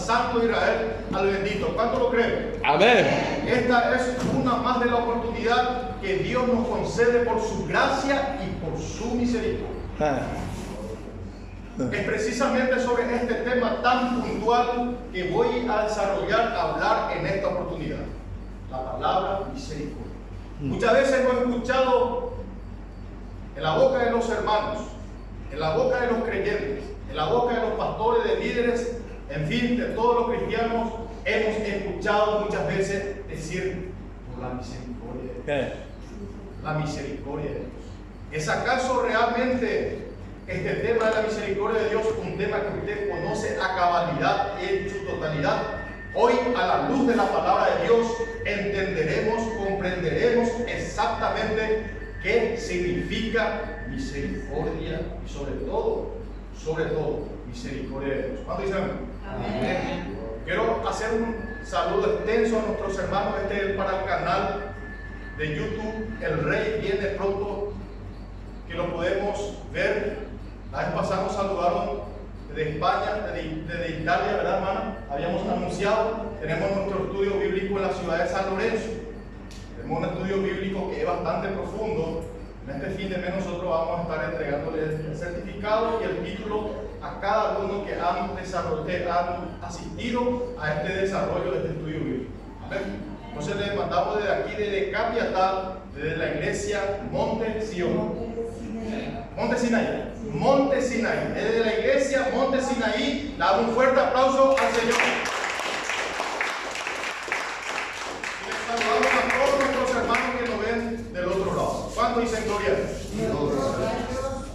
Santo de Israel, al bendito. ¿Cuánto lo creen? Amén. Esta es una más de la oportunidad que Dios nos concede por su gracia y por su misericordia. Es precisamente sobre este tema tan puntual que voy a desarrollar, a hablar en esta oportunidad. La palabra misericordia. Muchas veces hemos escuchado en la boca de los hermanos, en la boca de los creyentes, en la boca de los pastores, de líderes, en fin, de todos los cristianos, hemos escuchado muchas veces decir por la misericordia de Dios. La misericordia de Dios. ¿Es acaso realmente este tema de la misericordia de Dios un tema que usted conoce a cabalidad en su totalidad? Hoy, a la luz de la palabra de Dios, entenderemos, comprenderemos exactamente qué significa misericordia y sobre todo, misericordia de Dios. ¿Cuánto dicen amén? Quiero hacer un saludo extenso a nuestros hermanos. Este es para el canal de YouTube. El Rey viene pronto, que lo podemos ver. La vez pasada nos saludaron desde España, desde Italia, ¿verdad, hermana? Habíamos anunciado, tenemos nuestro estudio bíblico en la ciudad de San Lorenzo. Tenemos un estudio bíblico que es bastante profundo. En este fin de mes nosotros vamos a estar entregándole el certificado y el título a cada uno que han asistido a este desarrollo de este estudio bíblico. Amén. Entonces les mandamos desde aquí, desde Capiatá, desde la iglesia Monte Sion. Monte Sinaí. Monte Sinaí. Desde la iglesia Monte Sinaí, le damos un fuerte aplauso al Señor. Y les saludamos a todos nuestros hermanos que nos ven del otro lado. ¿Cuántos dicen gloria a Dios?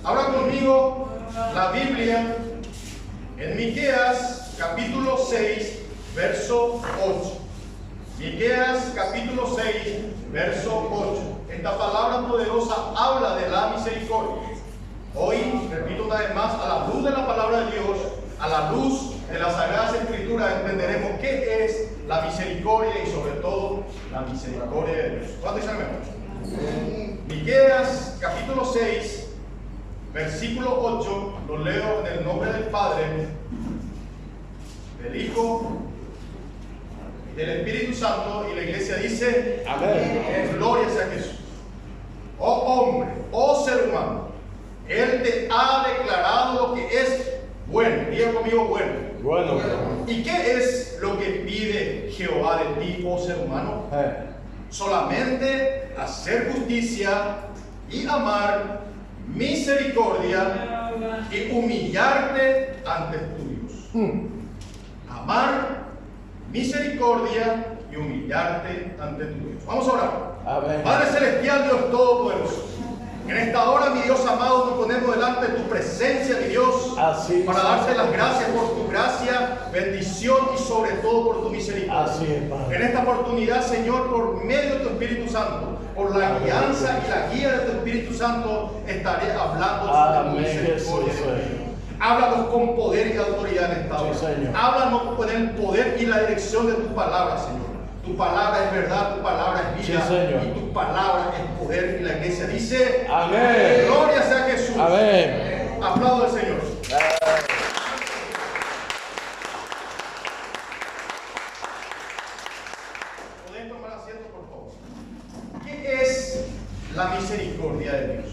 Abra conmigo la Biblia en Miqueas capítulo 6, verso 8. Miqueas capítulo 6, verso 8. Esta palabra poderosa habla de la misericordia. Hoy, repito una vez más, a la luz de la palabra de Dios, a la luz de las Sagradas Escrituras, entenderemos qué es la misericordia y sobre todo la misericordia de Dios. ¿Cuánto dicen amén? Miqueas capítulo 6, versículo 8, lo leo en el nombre del Padre, del Hijo y del Espíritu Santo, y la iglesia dice: amén. Gloria sea Jesús. Oh hombre, oh ser humano, Él te ha declarado lo que es bueno. Diga conmigo, bueno. Bueno. ¿Y qué es lo que pide Jehová de ti, oh ser humano? Solamente hacer justicia y amar misericordia y humillarte ante tu Dios. Amar misericordia y humillarte ante tu Dios. Vamos a orar. Amén. Padre Celestial, Dios Todopoderoso, en esta hora, mi Dios amado, nos ponemos delante de tu presencia, mi Dios, para darte las gracias por tu gracia, bendición y sobre todo por tu misericordia. Así es, Padre. En esta oportunidad, Señor, por medio de tu Espíritu Santo, por la guianza y la guía de tu Espíritu Santo, estaré hablando sobre tu misericordia. Háblanos con poder y autoridad en esta hora. Háblanos con el poder y la dirección de tu palabra, Señor. Tu palabra es verdad, tu palabra es vida, y tu palabra es poder. Y la iglesia dice: amén. Gloria sea Jesús. Amén. Aplaudo al Señor. ¿Podéis tomar asiento, por favor? ¿Qué es la misericordia de Dios?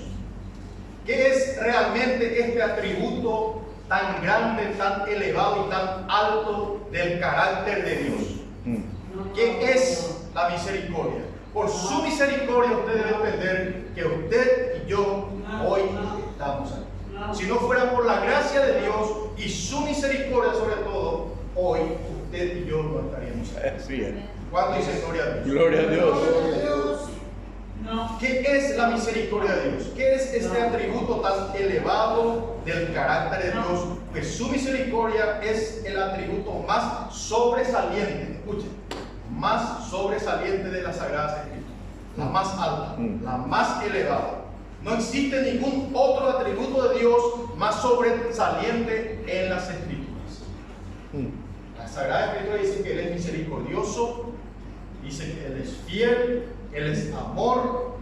¿Qué es realmente este atributo tan grande, tan elevado y tan alto del carácter de Dios? ¿Qué es la misericordia? Por su misericordia usted debe entender que usted y yo hoy estamos aquí. Si no fuera por la gracia de Dios y su misericordia sobre todo, hoy usted y yo no estaríamos aquí. ¿Cuánto dice gloria a Dios? Gloria a Dios. ¿Qué es la misericordia de Dios? ¿Qué es este atributo tan elevado del carácter de Dios? Pues su misericordia es el atributo más sobresaliente. Escuchen, más sobresaliente de las Sagradas Escrituras, la más alta, la más elevada. No existe ningún otro atributo de Dios más sobresaliente en las Escrituras. Las Sagradas Escrituras dicen que Él es misericordioso, dicen que Él es fiel, Él es amor,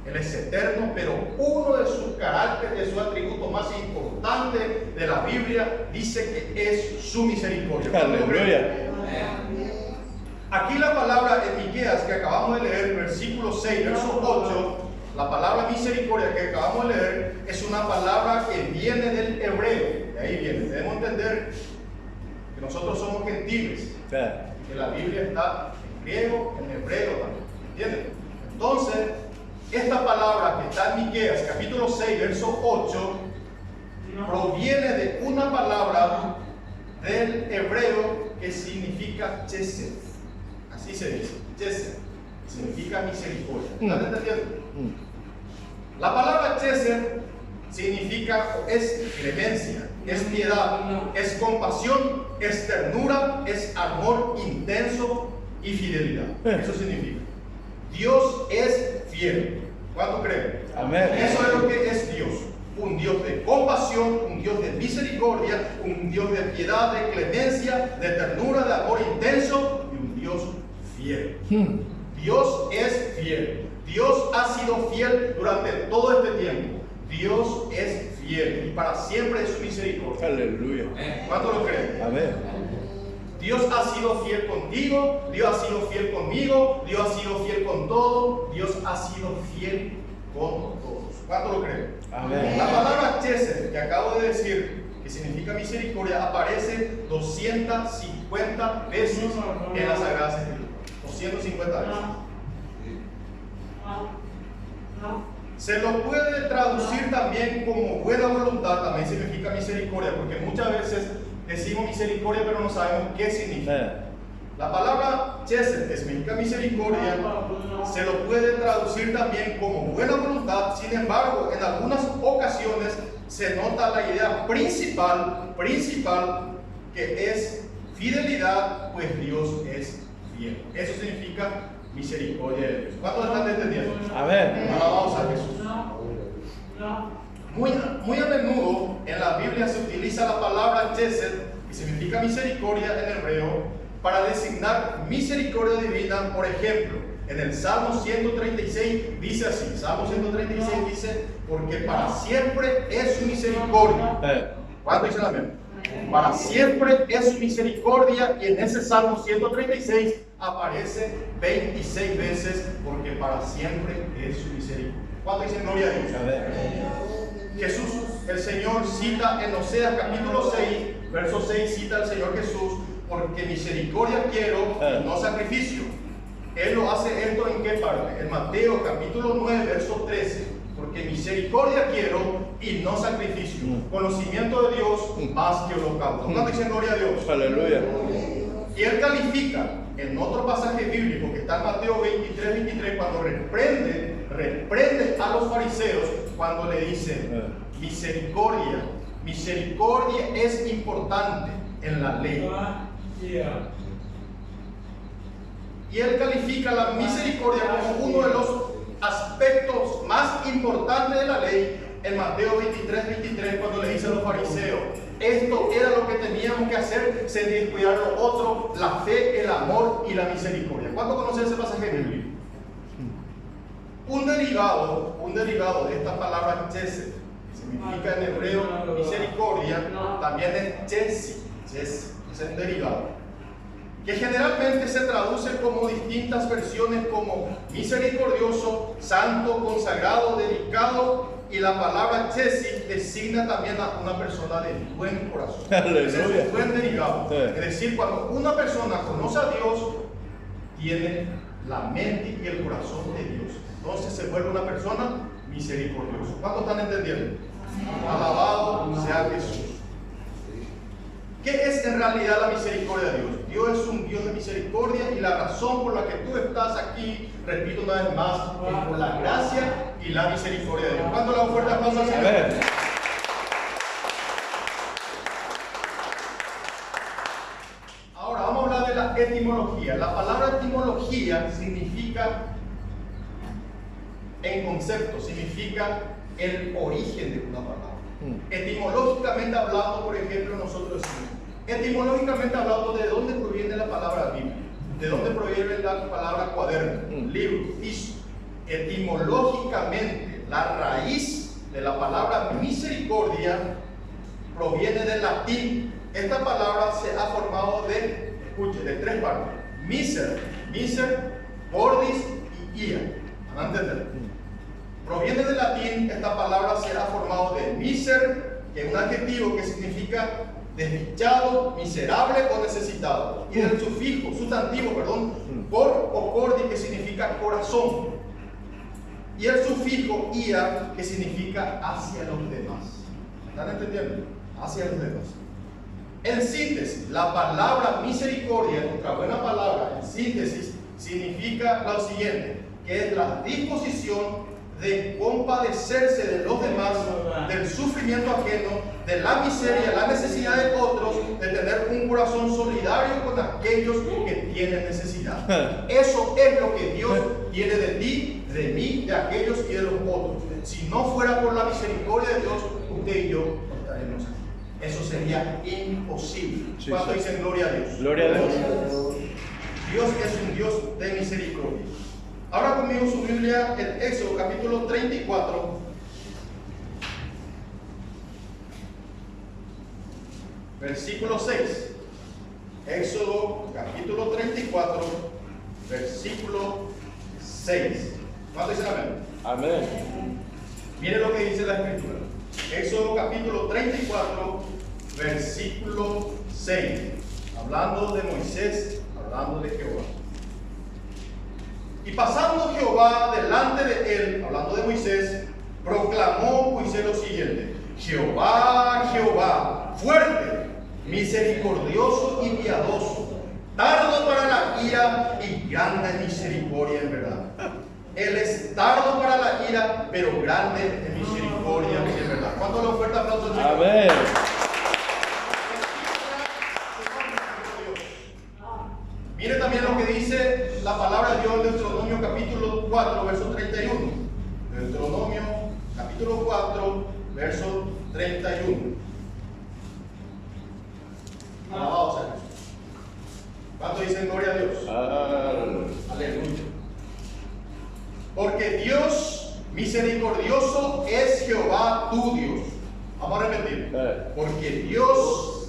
Él es eterno, pero uno de sus caracteres, de sus atributos más importantes de la Biblia, dice que es su misericordia. Aleluya. Aquí la palabra en Miqueas que acabamos de leer, versículo 6, verso 8, la palabra misericordia que acabamos de leer es una palabra que viene del hebreo. De ahí viene. Debemos entender que nosotros somos gentiles. Que la Biblia está en griego, en hebreo también. ¿Entienden? Entonces, esta palabra que está en Miqueas, capítulo 6, verso 8, proviene de una palabra del hebreo que significa chesed. Así se dice, chesed. Significa misericordia. ¿Están entendiendo? La palabra chesed significa, es clemencia, es piedad, es compasión, es ternura, es amor intenso y fidelidad. Eso significa. Dios es fiel. ¿Cuánto creen? Amén. Eso es lo que es Dios. Un Dios de compasión, un Dios de misericordia, un Dios de piedad, de clemencia, de ternura, de amor intenso y un Dios fiel. Dios es fiel. Dios ha sido fiel durante todo este tiempo. Dios es fiel y para siempre es su misericordia. Aleluya. ¿Cuánto lo creen? Amén. Dios ha sido fiel contigo, Dios ha sido fiel conmigo, Dios ha sido fiel con todo, Dios ha sido fiel con todos. ¿Cuánto lo creen? Amén. La palabra chesed que acabo de decir, que significa misericordia, aparece 250 veces en las Sagradas Escrituras. 250 veces. Se lo puede traducir también como buena voluntad, también significa misericordia, porque muchas veces decimos misericordia pero no sabemos qué significa. La palabra chesed, que significa misericordia, se lo puede traducir también como buena voluntad. Sin embargo, en algunas ocasiones se nota la idea principal que es fidelidad, pues Dios es fiel. Eso significa misericordia de Dios. ¿Cuántos están entendiendo? Amén. Alabamos a Jesús. Muy a menudo en la Biblia se utiliza la palabra chesed, que significa misericordia en hebreo, para designar misericordia divina. Por ejemplo, en el Salmo 136 dice así, Salmo 136 dice, porque para siempre es su misericordia. ¿Cuánto dicen amén? Para siempre es su misericordia, y en ese Salmo 136 aparece 26 veces, porque para siempre es su misericordia. ¿Cuánto dicen gloria a Dios? Jesús, el Señor cita en Oseas capítulo 6, verso 6, cita al Señor Jesús, porque misericordia quiero y no sacrificio. Él lo hace esto ¿en qué parte? En Mateo capítulo 9, verso 13, porque misericordia quiero y no sacrificio, conocimiento de Dios más que holocausto. ¿Cuánto dicen gloria a Dios? Aleluya. Y él califica en otro pasaje bíblico que está en Mateo 23, cuando reprende a los fariseos, cuando le dice misericordia es importante en la ley. Y él califica la misericordia como uno de los aspectos más importantes de la ley en Mateo 23, cuando le dice a los fariseos, esto era lo que teníamos que hacer, se descuidar lo otro, la fe, el amor y la misericordia. ¿Cuánto conocen ese pasaje bíblico? Un derivado de esta palabra chesed, que significa en hebreo misericordia, también es chesed, es un derivado, que generalmente se traduce como distintas versiones como misericordioso, santo, consagrado, dedicado, y la palabra chesed designa también a una persona de buen corazón. Es un buen derivado. Es decir, cuando una persona conoce a Dios, tiene la mente y el corazón de Dios. Entonces se vuelve una persona misericordiosa. ¿Cuántos están entendiendo? Alabado sea Jesús. ¿Qué es en realidad la misericordia de Dios? Dios es un Dios de misericordia, y la razón por la que tú estás aquí, repito una vez más, es por la gracia y la misericordia de Dios. ¿Cuánto le dan fuerte aplauso al Señor? Amén. Ahora vamos a hablar de la etimología. La palabra etimología significa, en concepto, significa el origen de una palabra. Etimológicamente hablando, por ejemplo, nosotros decimos, etimológicamente hablando, ¿de dónde proviene la palabra Biblia? ¿De dónde proviene la palabra cuaderno, libro, piso? Etimológicamente, la raíz de la palabra misericordia proviene del latín. Esta palabra se ha formado de tres partes: miser, cordis y ia. ¿Van a entender? Proviene del latín. Esta palabra se ha formado de miser, que es un adjetivo que significa desdichado, miserable o necesitado, y del sustantivo, cor o cordi, que significa corazón, y el sufijo ia, que significa hacia los demás. ¿Están entendiendo? Hacia los demás. En síntesis, la palabra misericordia, nuestra buena palabra, en síntesis, significa lo siguiente, que es la disposición de compadecerse de los demás, del sufrimiento ajeno, de la miseria, la necesidad de otros, de tener un corazón solidario con aquellos que tienen necesidad. Eso es lo que Dios quiere de ti, de mí, de aquellos y de los otros. Si no fuera por la misericordia de Dios, usted y yo no estaremos aquí. Eso sería imposible. ¿Cuánto dicen gloria a Dios? Gloria a Dios. Dios es un Dios de misericordia. Ahora conmigo su Biblia en Éxodo capítulo 34. Versículo 6. Éxodo capítulo 34, versículo 6. ¿Cuánto dicen amén? Amén. Mire lo que dice la Escritura. Éxodo capítulo 34, versículo 6. Hablando de Moisés, hablando de Jehová. Y pasando Jehová delante de él, hablando de Moisés, proclamó Moisés lo siguiente: Jehová, Jehová, fuerte, misericordioso y piadoso, tardo para la ira y grande en misericordia en verdad. Él es tardo para la ira, pero grande en misericordia en verdad. ¿Cuánto le oferta aplausos al Señor? Amén. Mire también lo que dice la palabra de Dios en Deuteronomio capítulo 4, verso 31. Deuteronomio capítulo 4, verso 31. Alabado sea Dios. ¿Cuánto dicen gloria a Dios? Aleluya. Porque Dios misericordioso es Jehová tu Dios. Vamos a repetir. Porque Dios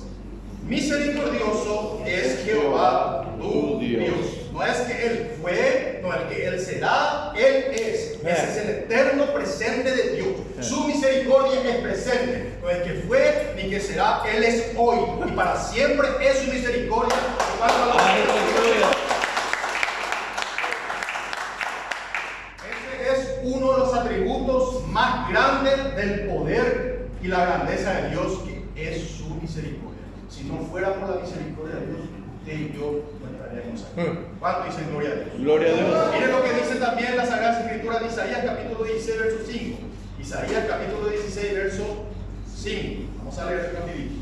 misericordioso es Jehová tu Dios. No es que Él fue, no es que Él será, Él es. Ese es el eterno presente de Dios. Su misericordia es presente. No es que fue ni que será, Él es hoy. Y para siempre es su misericordia. Ese es uno de los atributos más grandes del poder y la grandeza de Dios, que es su misericordia. Si no fuera por la misericordia de Dios, usted y yo no estaríamos aquí. ¿Cuánto dicen gloria a Dios? Gloria a Dios. Miren lo que dice también la Sagrada Escritura de Isaías capítulo 16, verso 5. Isaías capítulo 16, verso 5. Vamos a leer rapidito.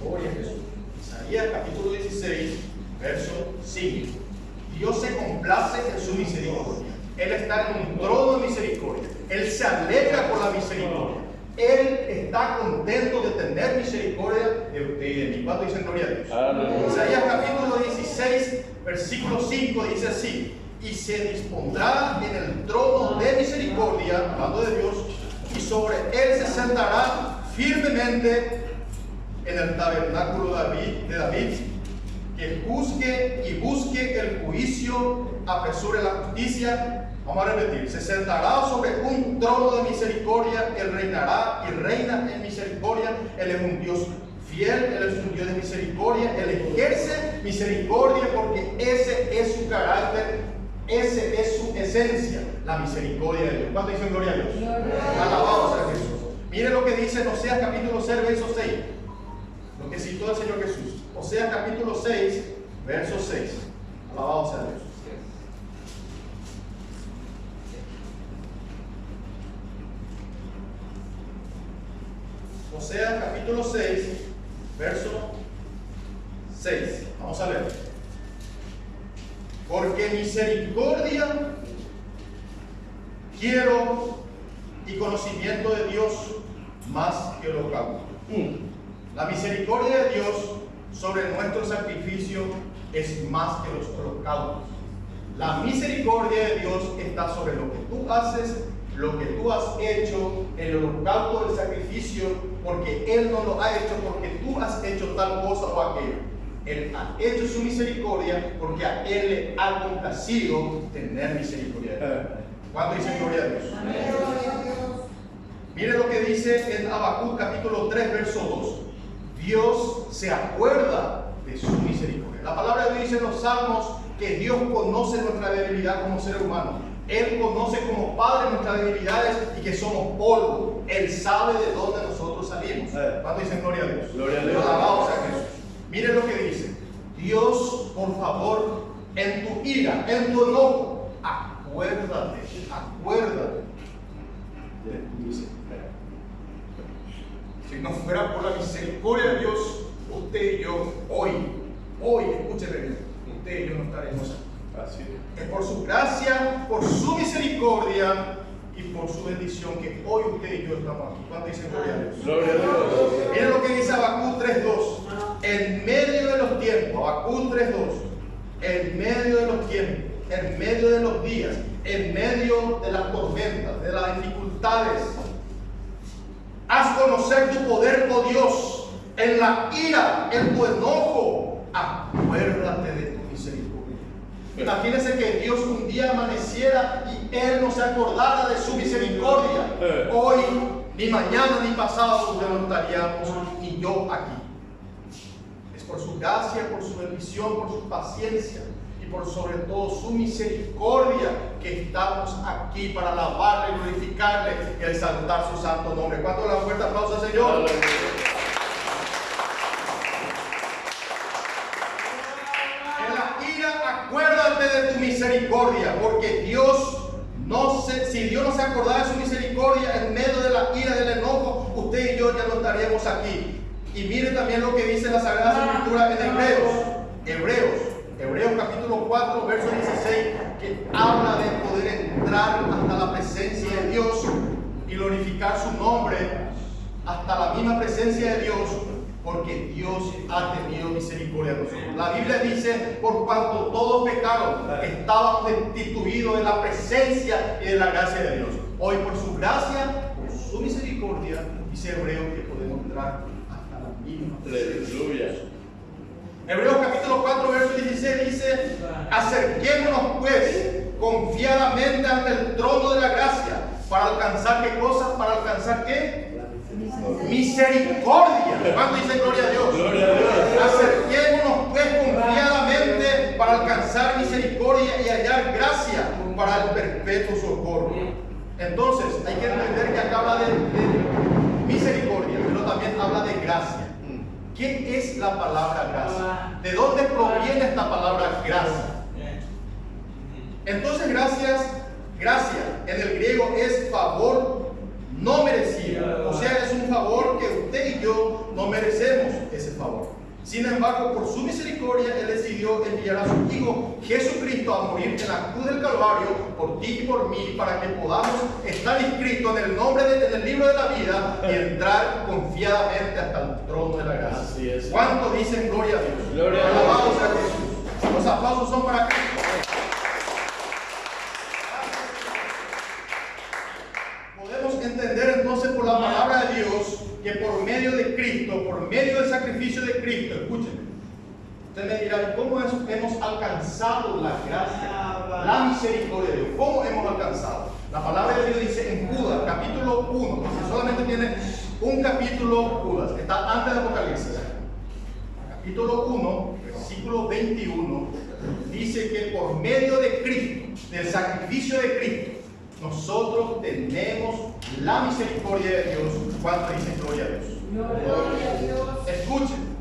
Gloria a Jesús. Isaías capítulo 16, verso 5. Dios se complace en su misericordia. Él está en un trono de misericordia. Él se alegra por la misericordia. Él está contento de tener misericordia de usted y de mí. ¿Cuánto dicen gloria a Dios? Aleluya. Isaías capítulo 16, versículo 5 dice así: y se dispondrá en el trono de misericordia, hablando de Dios, y sobre él se sentará firmemente en el tabernáculo de David, que juzgue y busque el juicio, apresure la justicia. Vamos a repetir: se sentará sobre un trono de misericordia, Él reinará y reina en misericordia. Él es un Dios fiel, Él es un Dios de misericordia. Él ejerce misericordia porque ese es su carácter, ese es su esencia, la misericordia de Dios. ¿Cuánto dicen gloria a Dios? Alabado sea Jesús. Miren lo que dice en Oseas capítulo 6, verso 6. Lo que citó el Señor Jesús. Oseas capítulo 6, verso 6. Alabado sea Dios. Oseas capítulo 6, verso 6. Vamos a leer. Porque misericordia quiero y conocimiento de Dios más que holocausto. La misericordia de Dios sobre nuestro sacrificio es más que los holocaustos. La misericordia de Dios está sobre lo que tú haces, lo que tú has hecho, el holocausto del sacrificio, porque Él no lo ha hecho porque tú has hecho tal cosa o aquello. Él ha hecho su misericordia porque a Él le ha complacido tener misericordia. ¿Cuánto dice gloria a Dios? Mire lo que dice en Habacuc capítulo 3 verso 2. Dios se acuerda de su misericordia. La palabra de Dios dice en los Salmos que Dios conoce nuestra debilidad como ser humano. Él conoce como Padre nuestras debilidades y que somos polvo. Él sabe de dónde nosotros salimos. ¿Cuánto dicen gloria a Dios? Gloria a Dios. Alabado sea Jesús. Miren lo que dice. Dios, por favor, en tu ira, en tu enojo, acuérdate de tu misericordia. Si no fuera por la misericordia de Dios, usted y yo, hoy, escúcheme bien, usted y yo no estaremos aquí. Así es por su gracia, por su misericordia y por su bendición que hoy usted y yo estamos aquí. ¿Cuánto dicen gloria a Dios? Gloria a Dios. Miren lo que dice Habacuc 3.2. En medio de los tiempos, Habacuc 3.2. En medio de los tiempos, en medio de los días, en medio de las tormentas, de las dificultades, haz conocer tu poder, oh Dios, en la ira, en tu enojo, acuérdate de tu misericordia. Imagínense que Dios un día amaneciera y Él no se acordara de su misericordia. Hoy, ni mañana, ni pasado, ya no estaríamos, ni yo aquí. Es por su gracia, por su bendición, por su paciencia y por sobre todo su misericordia que estamos aquí para alabarle, glorificarle y exaltar su santo nombre. ¿Cuánto le dan fuerte aplauso al Señor? Acuérdate de tu misericordia, porque Dios si Dios no se acordara de su misericordia en medio de la ira, del enojo, usted y yo ya no estaríamos aquí. Y mire también lo que dice la Sagrada Escritura en Hebreos capítulo 4 verso 16, que habla de poder entrar hasta la presencia de Dios y glorificar su nombre, hasta la misma presencia de Dios, porque Dios ha tenido misericordia de nosotros. La Biblia dice, por cuanto todos pecaron, estábamos destituidos de la presencia y de la gracia de Dios. Hoy por su gracia, por su misericordia, dice Hebreos que podemos entrar hasta la misma presencia. Aleluya. Hebreos capítulo 4, verso 16 dice, acerquémonos pues confiadamente ante el trono de la gracia, para alcanzar ¿qué cosas? Para alcanzar ¿qué? Misericordia. ¿Cuánto dice gloria a Dios? Gloria a Dios. Acerquémonos pues confiadamente para alcanzar misericordia y hallar gracia para el perpetuo socorro. Entonces hay que entender que acá habla de misericordia, pero también habla de gracia. ¿Qué es la palabra gracia? ¿De dónde proviene esta palabra gracia? Entonces gracia en el griego es favor no merecido, o sea, es un favor que usted y yo no merecemos ese favor. Sin embargo, por su misericordia, Él decidió enviar a su Hijo Jesucristo a morir en la cruz del Calvario por ti y por mí, para que podamos estar inscritos en el nombre en el libro de la vida y entrar confiadamente hasta el trono de la gracia. Así es. ¿Cuánto dicen gloria a Dios? Gloria a Dios. Alabado sea Jesús. Los aplausos son para Cristo. Entender entonces por la palabra de Dios que por medio de Cristo, por medio del sacrificio de Cristo, escúchenme, usted me dirá, ¿cómo hemos alcanzado la gracia, la misericordia de Dios? ¿Cómo hemos alcanzado? La palabra de Dios dice en Judas, capítulo 1, porque solamente tiene un capítulo Judas, que está antes de Apocalipsis. Capítulo 1, versículo 21, dice que por medio de Cristo, del sacrificio de Cristo, nosotros tenemos la misericordia de Dios. ¿Cuánto dice gloria a Dios? Gloria a Dios. Escuchen,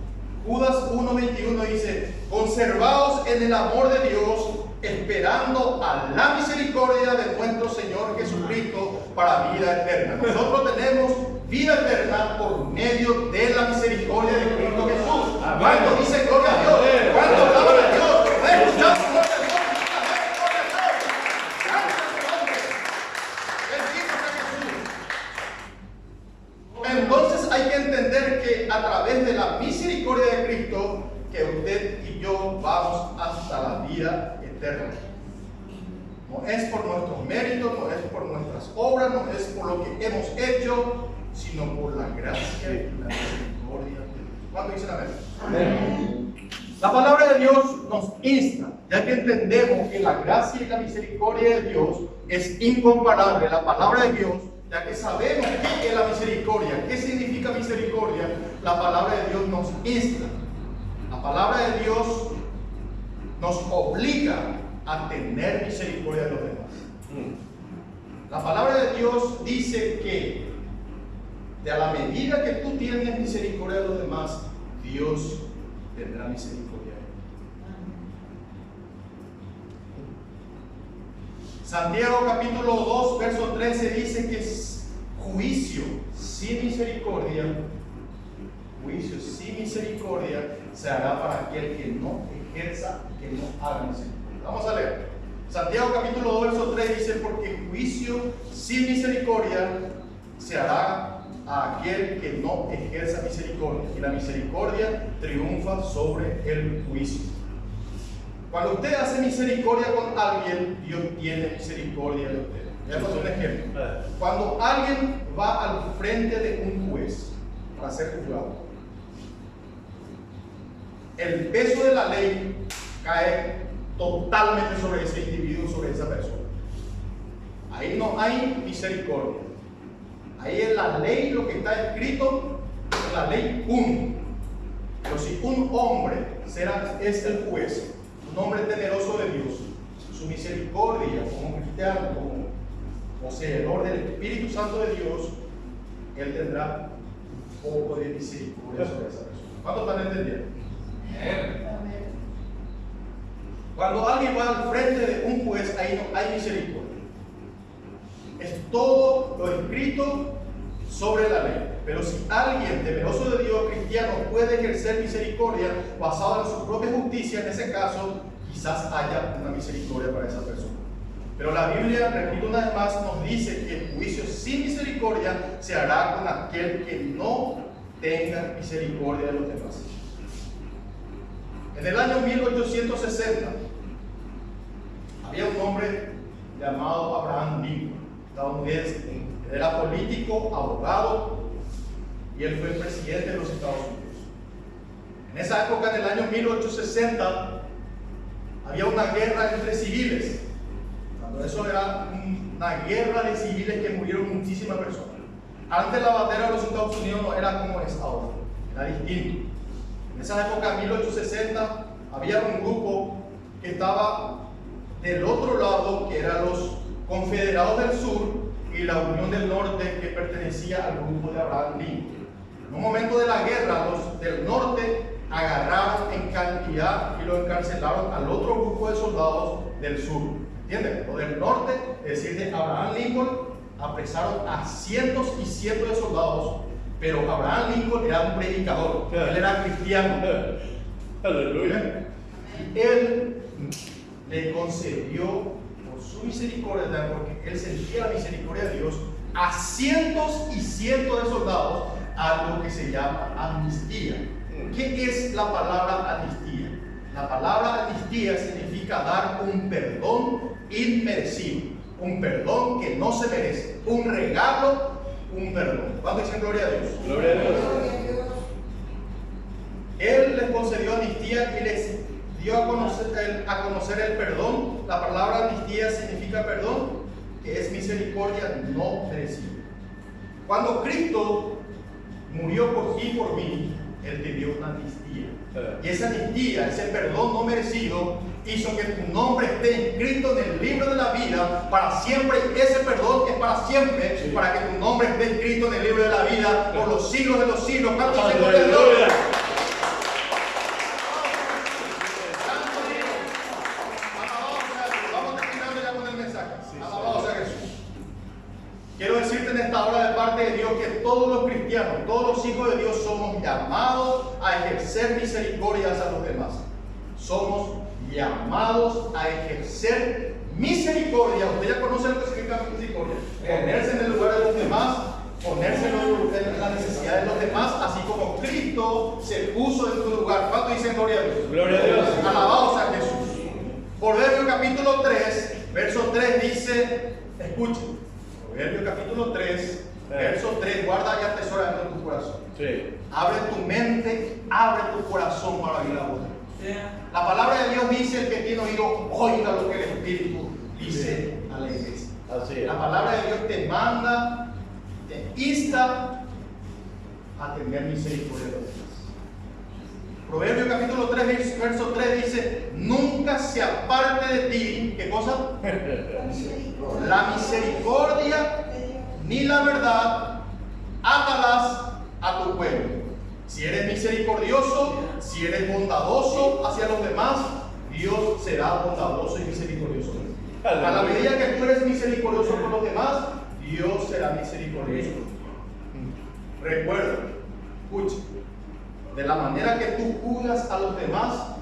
Judas 1:21 dice, conservaos en el amor de Dios, esperando a la misericordia de nuestro Señor Jesucristo para vida eterna. Nosotros tenemos vida eterna por medio de la misericordia de Cristo Jesús. ¿Cuánto dice gloria a Dios? ¿Cuánto alaban a Dios? ¿Escuchamos gloria a Dios? Entonces hay que entender que a través de la misericordia de Cristo, que usted y yo vamos hasta la vida eterna. es por nuestros méritos, no es por nuestras obras, no es por lo que hemos hecho, sino por la gracia y la misericordia de Dios. ¿Cuánto dicen amén? Amén. La palabra de Dios nos insta, ya que entendemos que la gracia y la misericordia de Dios es incomparable. La palabra de Dios, ya que sabemos qué es la misericordia, qué significa misericordia, la palabra de Dios nos insta. La palabra de Dios nos obliga a tener misericordia de los demás. La palabra de Dios dice que a la medida que tú tienes misericordia de los demás, Dios tendrá misericordia. Santiago capítulo 2, verso 13 dice que juicio sin misericordia se hará para aquel que no ejerza y que no haga misericordia. Vamos a leer. Santiago capítulo 2, verso 3 dice: porque juicio sin misericordia se hará a aquel que no ejerza misericordia, y la misericordia triunfa sobre el juicio. Cuando usted hace misericordia con alguien, Dios tiene misericordia de usted. Veamos un ejemplo. Cuando alguien va al frente de un juez para ser juzgado, el peso de la ley cae totalmente sobre ese individuo, sobre esa persona. Ahí no hay misericordia. Ahí es la ley, lo que está escrito, es la ley punto. Pero si un hombre es el juez, un hombre temeroso de Dios, su misericordia como cristiano, como poseedor del Espíritu Santo de Dios, él tendrá poco de misericordia sobre esa persona. ¿Cuántos están entendiendo? Cuando alguien va al frente de un juez, ahí no hay misericordia. Es todo lo escrito sobre la ley. Pero si alguien temeroso de Dios, cristiano, puede ejercer misericordia basada en su propia justicia, en ese caso quizás haya una misericordia para esa persona. Pero la Biblia, repito una vez más, nos dice que el juicio sin misericordia se hará con aquel que no tenga misericordia de los demás. En el año 1860 había un hombre llamado Abraham Lincoln, estadounidense. Él era político, abogado, y él fue el presidente de los Estados Unidos. En esa época, en el año 1860, había una guerra entre civiles. Cuando eso era una guerra de civiles que murieron muchísimas personas. Antes la bandera de los Estados Unidos no era como es ahora, era distinto. En esa época, en 1860, había un grupo que estaba del otro lado, que eran los Confederados del Sur, y la Unión del Norte, que pertenecía al grupo de Abraham Lincoln. En un momento de la guerra, los del norte agarraron en cantidad y lo encarcelaron al otro grupo de soldados del sur. ¿Entienden? Los del norte, es decir, de Abraham Lincoln, apresaron a cientos y cientos de soldados, pero Abraham Lincoln era un predicador, él era cristiano. Aleluya. Y él le concedió su misericordia, porque él sentía la misericordia de Dios, a cientos y cientos de soldados, a lo que se llama amnistía. ¿Qué es la palabra amnistía? La palabra amnistía significa dar un perdón inmerecido, un perdón que no se merece, un regalo, un perdón. ¿Cuándo dicen gloria a Dios? Gloria a Dios. Él les concedió amnistía y les dio a conocer el perdón. La palabra amnistía significa perdón, que es misericordia no merecida. Cuando Cristo murió por ti y por mí, Él te dio una amnistía. Y esa amnistía, ese perdón no merecido, hizo que tu nombre esté inscrito en el libro de la vida para siempre. Ese perdón es para siempre, sí, para que tu nombre esté inscrito en el libro de la vida por los siglos de los siglos. ¿Cuántos dicen gloria a Dios? Quiero decirte en esta hora de parte de Dios que todos los cristianos, todos los hijos de Dios somos llamados a ejercer misericordia hacia los demás. Somos llamados a ejercer misericordia. Usted ya conoce lo que significa misericordia. Ponerse en el lugar de los demás, ponerse en la necesidad de los demás, así como Cristo se puso en tu lugar. ¿Cuánto dicen gloria a Dios? Gloria a Dios. Alabados a Jesús. Proverbios capítulo 3, verso 3 dice, escuchen, Proverbios capítulo 3, verso 3, guarda y atesora dentro de tu corazón. Sí. Abre tu mente, abre tu corazón para oír la voz de Dios. La palabra de Dios dice: el que tiene oído, oiga lo que el Espíritu dice a la iglesia. Así es. La palabra de Dios te manda, te insta a tener misericordia de los demás. Proverbios capítulo 3, verso 3 dice: nunca se aparte de ti, ¿qué cosa? La misericordia ni la verdad, átalas a tu pueblo. Si eres misericordioso, si eres bondadoso hacia los demás, Dios será bondadoso y misericordioso. A la medida que tú eres misericordioso con los demás, Dios será misericordioso. Recuerda, escucha, de la manera que tú juzgas a los demás,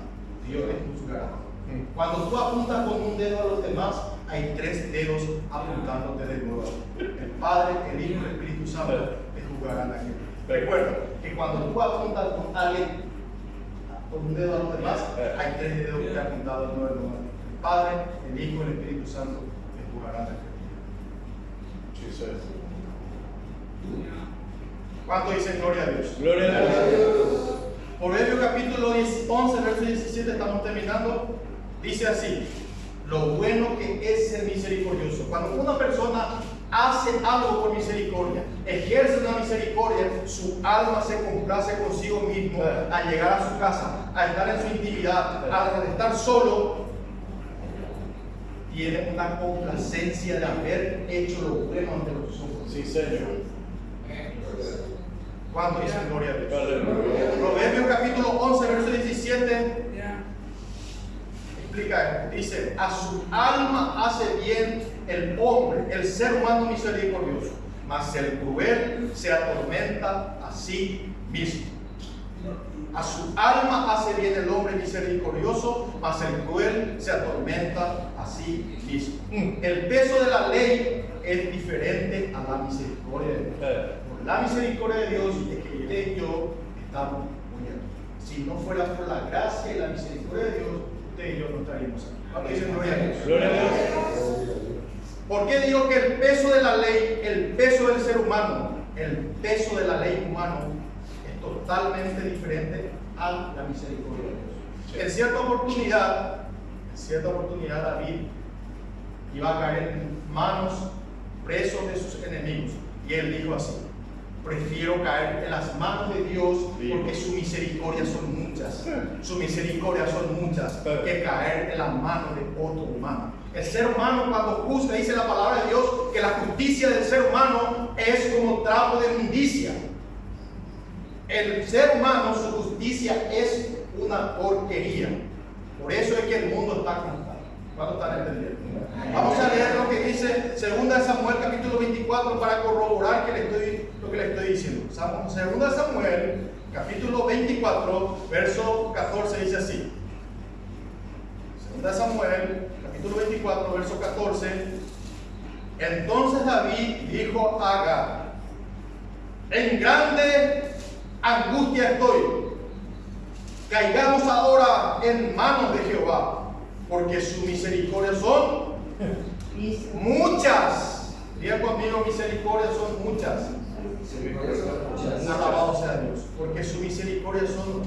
Dios te juzgará. Cuando tú apuntas con un dedo a los demás, hay 3 dedos apuntándote de nuevo. El Padre, el Hijo y el Espíritu Santo te juzgarán a ti. Recuerda que cuando tú apuntas con alguien, con un dedo a los demás, hay 3 dedos que te han apuntado de nuevo. El Padre, el Hijo y el Espíritu Santo te juzgarán a ti. Sí, sí. ¿Cuánto dicen gloria a Dios? Gloria a Dios. Proverbios capítulo 11, verso 17, estamos terminando. Dice así: lo bueno que es ser misericordioso. Cuando una persona hace algo por misericordia, ejerce una misericordia, su alma se complace consigo mismo al llegar a su casa, a estar en su intimidad, al estar solo. Tiene una complacencia de haber hecho lo bueno ante los ojos. Sí, Señor. ¿Cuánto dicen gloria a Dios? Proverbios capítulo 11, verso 17 explica esto. Dice: a su alma hace bien el hombre, el ser humano misericordioso, mas el cruel se atormenta a sí mismo. A su alma hace bien el hombre misericordioso, mas el cruel se atormenta a sí mismo. El peso de la ley es diferente a la misericordia de Dios. Por la misericordia de Dios es que usted y yo estamos muriendo. Si no fuera por la gracia y la misericordia de Dios, usted y yo no estaríamos aquí. ¿Cuánto dicen gloria a Dios? Gloria a Dios. ¿Por qué digo que el peso de la ley, el peso del ser humano, el peso de la ley humano es totalmente diferente a la misericordia de Dios? En cierta oportunidad David iba a caer en manos, presos de sus enemigos, y él dijo así: prefiero caer en las manos de Dios, porque sus misericordias son muchas. Sus misericordias son muchas, que caer en las manos de otro humano. El ser humano, cuando juzga, dice la palabra de Dios que la justicia del ser humano es como trapo de inmundicia. El ser humano, su justicia es una porquería. Por eso es que el mundo está como está. ¿Cuánto están entendiendo? Vamos a leer lo que dice 2 Samuel capítulo 24 para corroborar lo que le estoy diciendo. 2 Samuel capítulo 24 verso 14 dice así. 2 Samuel capítulo 24 verso 14. Entonces David dijo a Agag: en grande angustia estoy, caigamos ahora en manos de Jehová, porque sus misericordias son muchas. Diga conmigo: misericordias son muchas. Alabado sea Dios, porque sus misericordias son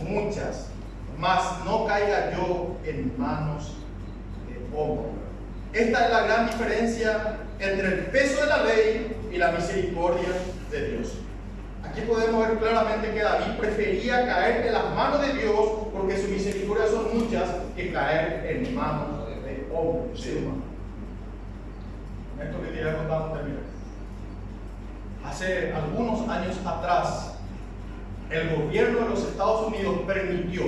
muchas. Mas no caiga yo en manos de hombre. Esta es la gran diferencia entre el peso de la ley y la misericordia de Dios. Aquí podemos ver claramente que David prefería caer en las manos de Dios, porque sus misericordias son muchas, que caer en manos de hombres, ser humano. Esto que ya contamos terminar. Hace algunos años atrás, el gobierno de los Estados Unidos permitió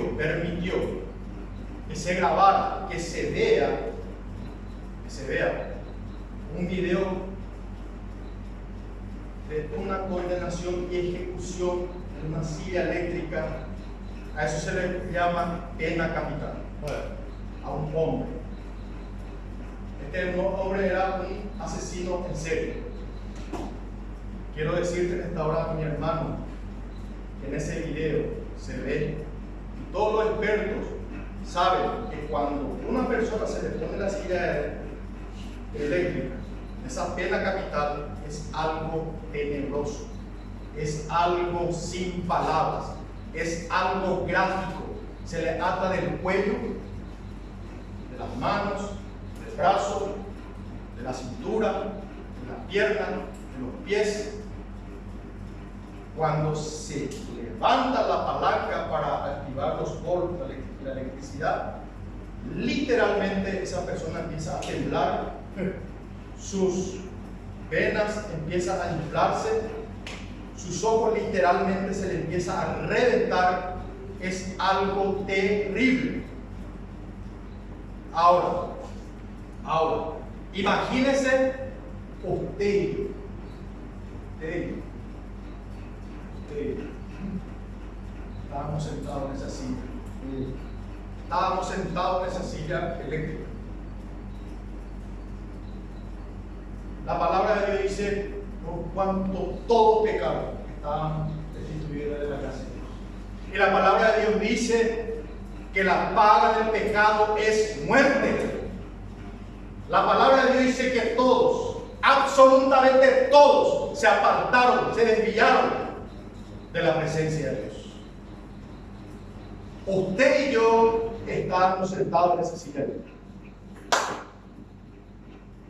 que se grabara, que se vea un video de una condenación y ejecución en una silla eléctrica. A eso se le llama pena capital, a un hombre. Este hombre era un asesino en serie. Quiero decirte en esta hora, mi hermano, que en ese video se ve, y todos los expertos saben que cuando una persona se le pone la silla eléctrica, esa pena capital, es algo tenebroso, es algo sin palabras, es algo gráfico. Se le ata del cuello, de las manos, del brazo, de la cintura, de la pierna, de los pies. Cuando se levanta la palanca para activar los voltios, la electricidad, literalmente esa persona empieza a temblar, sus venas empiezan a inflarse, sus ojos literalmente se le empieza a reventar. Es algo terrible. Ahora, imagínese usted. Estábamos sentados en esa silla. Estábamos sentados en esa silla eléctrica. La palabra de Dios dice: por cuanto todo pecado está destituido de la gracia de Dios. Y la palabra de Dios dice que la paga del pecado es muerte. La palabra de Dios dice que todos, absolutamente todos, se apartaron, se desviaron de la presencia de Dios. Usted y yo estábamos sentados en esa silla.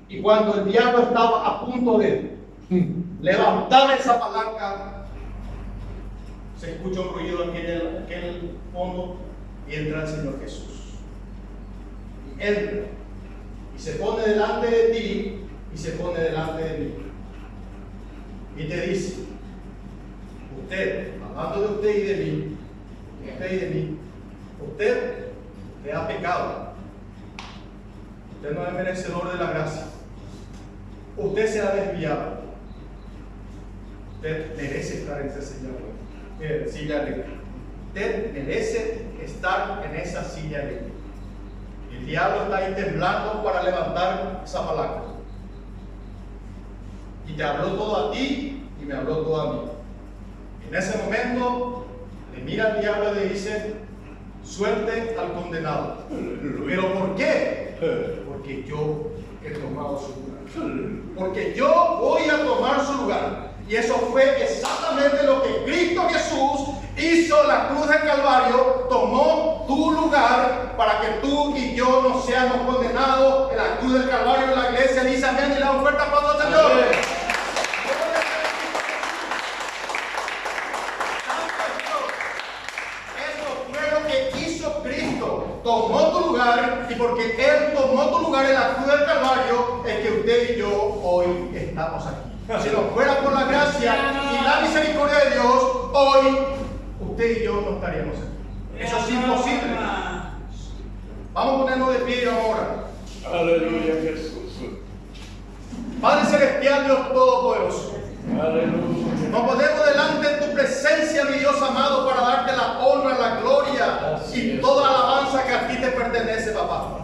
Y cuando el diablo estaba a punto de levantar esa palanca, se escucha un ruido aquí en el fondo y entra el Señor Jesús. Y entra y se pone delante de ti y se pone delante de mí. Y te dice: usted, hablando de usted y de mí, usted le ha pecado. Usted no es merecedor de la gracia. Usted se ha desviado. Usted merece estar en esa silla eléctrica. Usted merece estar en esa silla eléctrica. El diablo está ahí temblando para levantar esa palanca. Y te habló todo a ti y me habló todo a mí. En ese momento le mira al diablo y le dice: suelte al condenado. ¿Pero por qué? Porque yo he tomado su lugar. Porque yo voy a tomar su lugar. Y eso fue exactamente lo que Cristo Jesús hizo en la cruz del Calvario. Tomó tu lugar para que tú y yo no seamos condenados en la cruz del Calvario. En la iglesia dice amén y la oferta para el Señor. Eso fue lo que hizo Cristo. Tomó tu lugar, y porque Él tomó tu lugar en la cruz del Calvario, es que usted y yo hoy estamos aquí. Si no fuera por la gracia y la misericordia de Dios, hoy usted y yo no estaríamos aquí. Eso es imposible. Vamos a ponernos de pie ahora. Aleluya, Jesús. Padre celestial, Dios todopoderoso, Aleluya. nos ponemos delante de tu presencia, mi Dios amado, para darte la honra, la gloria y toda alabanza que a ti te pertenece, papá.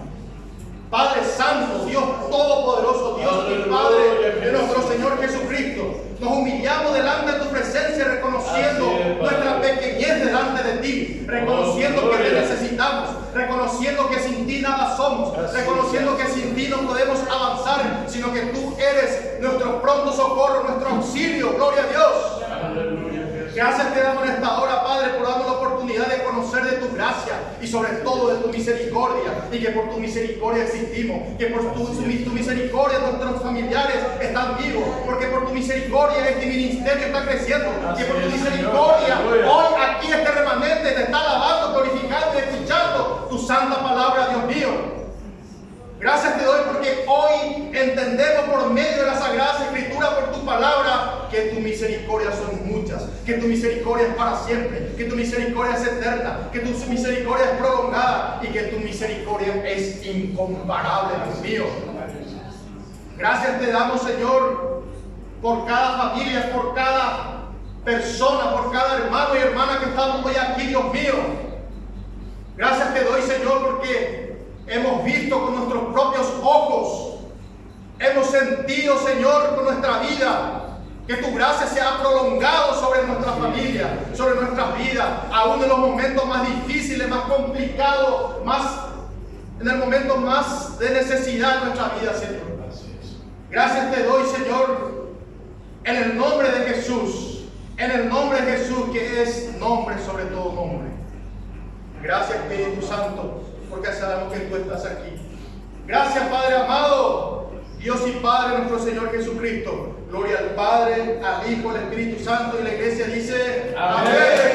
Padre Santo, Dios Todopoderoso, Dios y Padre de nuestro Señor Jesucristo, nos humillamos delante de tu presencia, reconociendo nuestra pequeñez delante de ti, reconociendo que te necesitamos, reconociendo que sin ti nada somos, reconociendo que sin ti no podemos avanzar, sino que tú eres nuestro pronto socorro, nuestro auxilio. Gloria a Dios. Gracias te damos en esta hora, Padre, por darnos la oportunidad de conocer de tu gracia y sobre todo de tu misericordia, y que por tu misericordia existimos, que por tu misericordia nuestros familiares están vivos, porque por tu misericordia este ministerio está creciendo, que por tu misericordia hoy aquí este remanente te está alabando, glorificando y escuchando tu santa palabra, Dios mío. Gracias te doy porque hoy entendemos por medio de la Sagrada Escritura, por tu palabra, que tu misericordia son muchas, que tu misericordia es para siempre, que tu misericordia es eterna, que tu misericordia es prolongada y que tu misericordia es incomparable, Dios mío. Gracias te damos, Señor, por cada familia, por cada persona, por cada hermano y hermana que estamos hoy aquí, Dios mío. Gracias te doy, Señor, porque hemos visto con nuestros propios ojos, hemos sentido, Señor, con nuestra vida, que tu gracia se ha prolongado sobre nuestra familia, sobre nuestras vidas, aún en los momentos más difíciles, más complicados, en el momento más de necesidad de nuestra vida, Señor. Gracias te doy, Señor, en el nombre de Jesús, en el nombre de Jesús, que es nombre sobre todo nombre. Gracias, Espíritu Santo, porque sabemos que tú estás aquí. Gracias, Padre amado, Dios y Padre nuestro Señor Jesucristo. Gloria al Padre, al Hijo, al Espíritu Santo, y la iglesia dice amén.